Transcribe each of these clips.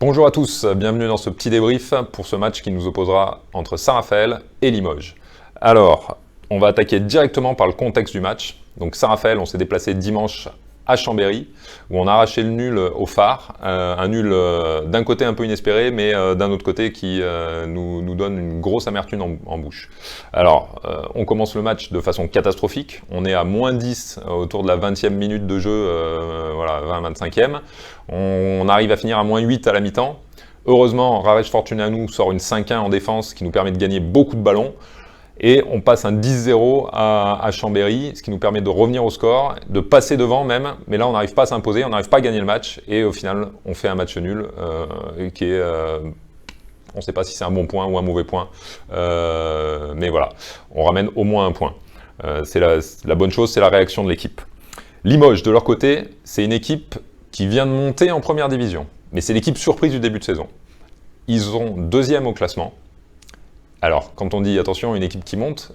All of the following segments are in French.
Bonjour à tous, bienvenue dans ce petit débrief pour ce match qui nous opposera entre Saint-Raphaël et Limoges. Alors, on va attaquer directement par le contexte du match. Donc Saint-Raphaël, on s'est déplacé dimanche à Chambéry, où on a arraché le nul au Phare. Un nul d'un côté un peu inespéré, mais d'un autre côté qui nous donne une grosse amertume en bouche. Alors, on commence le match de façon catastrophique. On est à moins 10 autour de la 20e minute de jeu, voilà, 20-25e. On arrive à finir à moins 8 à la mi-temps. Heureusement, Rarej Fortunanou sort une 5-1 en défense qui nous permet de gagner beaucoup de ballons. Et on passe un 10-0 à Chambéry, ce qui nous permet de revenir au score, de passer devant même, mais là on n'arrive pas à s'imposer, on n'arrive pas à gagner le match, et au final on fait un match nul, qui est, on ne sait pas si c'est un bon point ou un mauvais point, mais voilà, on ramène au moins un point. C'est la bonne chose, c'est la réaction de l'équipe. Limoges, de leur côté, c'est une équipe qui vient de monter en première division, mais c'est l'équipe surprise du début de saison. Ils sont deuxième au classement. Alors, quand on dit, attention, une équipe qui monte,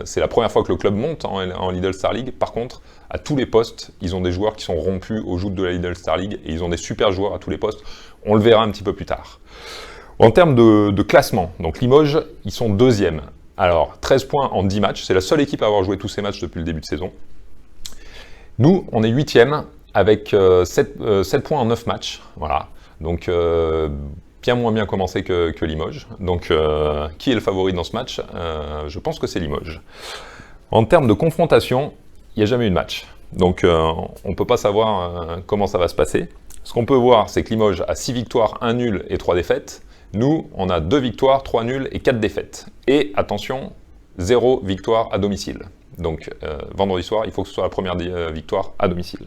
c'est la première fois que le club monte en Lidl Star League. Par contre, à tous les postes, ils ont des joueurs qui sont rompus aux joutes de la Lidl Star League et ils ont des super joueurs à tous les postes. On le verra un petit peu plus tard. En termes de classement, donc Limoges, ils sont deuxième. Alors, 13 points en 10 matchs. C'est la seule équipe à avoir joué tous ces matchs depuis le début de saison. Nous, on est huitième avec 7 points en 9 matchs. Voilà. Donc, bien moins bien commencé que Limoges. Donc, qui est le favori dans ce match? Je pense que c'est Limoges. En termes de confrontation, il n'y a jamais eu de match. Donc, on ne peut pas savoir comment ça va se passer. Ce qu'on peut voir, c'est que Limoges a 6 victoires, 1 nul et 3 défaites. Nous, on a 2 victoires, 3 nuls et 4 défaites. Et attention, 0 victoire à domicile. Donc, vendredi soir, il faut que ce soit la première victoire à domicile.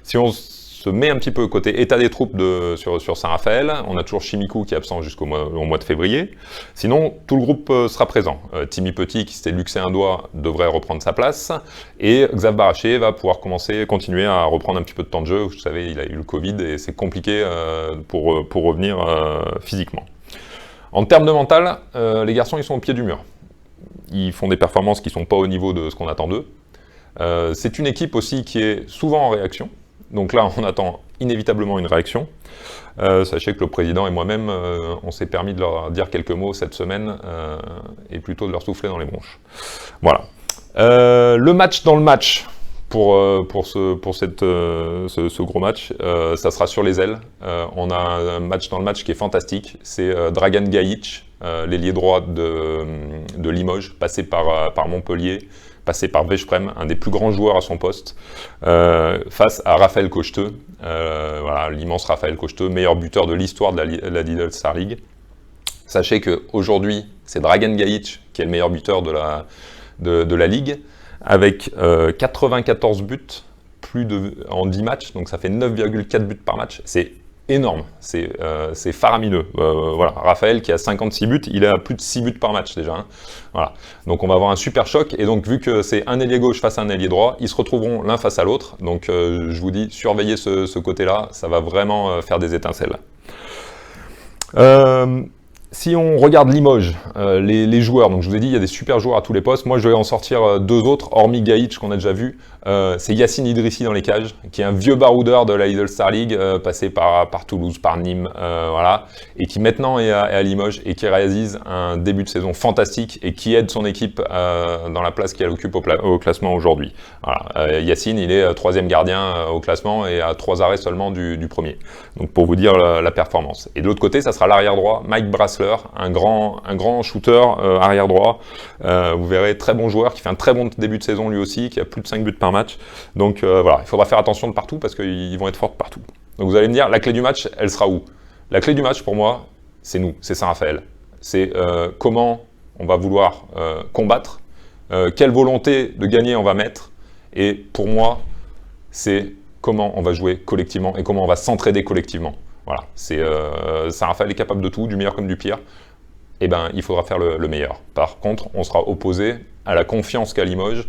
Si on se met un petit peu côté état des troupes sur Saint-Raphaël. On a toujours Chimicou qui est absent jusqu'au mois de février. Sinon, tout le groupe sera présent. Timmy Petit, qui s'était luxé un doigt, devrait reprendre sa place. Et Xav Baraché va pouvoir continuer à reprendre un petit peu de temps de jeu. Vous savez, il a eu le Covid et c'est compliqué pour revenir physiquement. En termes de mental, les garçons, ils sont au pied du mur. Ils font des performances qui ne sont pas au niveau de ce qu'on attend d'eux. C'est une équipe aussi qui est souvent en réaction. Donc là, on attend inévitablement une réaction. Sachez que le président et moi-même, on s'est permis de leur dire quelques mots cette semaine et plutôt de leur souffler dans les bronches. Voilà. Le match dans le match pour ce gros match, ça sera sur les ailes. On a un match dans le match qui est fantastique. C'est Dragan Gajic, l'ailier droit de Limoges, passé par Montpellier, passé par Veszprém, un des plus grands joueurs à son poste, face à Raphaël Cocheteux, voilà, l'immense Raphaël Cocheteux, meilleur buteur de l'histoire de la Lidl Star League. Sachez qu'aujourd'hui, c'est Dragan Gajic qui est le meilleur buteur de la Ligue, avec 94 buts en 10 matchs, donc ça fait 9,4 buts par match. C'est énorme, c'est faramineux. Voilà, Raphaël qui a 56 buts, il a plus de 6 buts par match déjà. Hein. Voilà. Donc on va avoir un super choc, et donc vu que c'est un ailier gauche face à un ailier droit, ils se retrouveront l'un face à l'autre. Donc je vous dis, surveillez ce côté-là, ça va vraiment faire des étincelles. Si on regarde Limoges, les joueurs, donc je vous ai dit, il y a des super joueurs à tous les postes. Moi, je vais en sortir 2 autres, hormis Gajic qu'on a déjà vu. C'est Yacine Idrissi dans les cages, qui est un vieux baroudeur de la Lidl Star League, passé par Toulouse, par Nîmes, voilà, et qui maintenant est à Limoges et qui réalise un début de saison fantastique et qui aide son équipe dans la place qu'elle occupe au classement aujourd'hui. Voilà. Yacine, il est 3e gardien au classement et à 3 arrêts seulement du premier. Donc pour vous dire la performance. Et de l'autre côté, ça sera l'arrière droit, Mike Brassler, un grand shooter arrière droit. Vous verrez, très bon joueur qui fait un très bon début de saison lui aussi, qui a plus de 5 buts par match. Donc voilà, il faudra faire attention de partout parce qu'ils vont être forts de partout. Donc vous allez me dire, la clé du match, elle sera où? La clé du match pour moi, c'est nous, c'est Saint-Raphaël. C'est comment on va vouloir combattre, quelle volonté de gagner on va mettre. Et pour moi, c'est comment on va jouer collectivement et comment on va s'entraider collectivement. Voilà, Saint-Raphaël est capable de tout, du meilleur comme du pire. Eh ben, il faudra faire le meilleur. Par contre, on sera opposé à la confiance qu'a Limoges,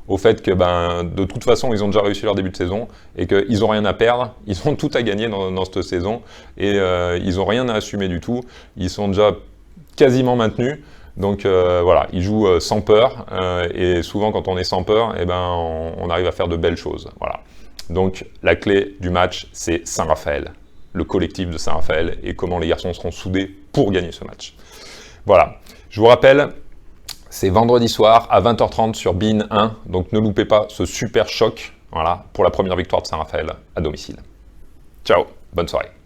au fait que de toute façon, ils ont déjà réussi leur début de saison et qu'ils n'ont rien à perdre, ils ont tout à gagner dans cette saison et ils n'ont rien à assumer du tout. Ils sont déjà quasiment maintenus. Donc voilà, ils jouent sans peur et souvent quand on est sans peur, eh ben, on arrive à faire de belles choses. Voilà. Donc la clé du match, c'est Saint-Raphaël. le collectif de Saint-Raphaël et comment les garçons seront soudés pour gagner ce match. Voilà, je vous rappelle, c'est vendredi soir à 20h30 sur beIN 1, donc ne loupez pas ce super choc, voilà, pour la première victoire de Saint-Raphaël à domicile. Ciao, bonne soirée.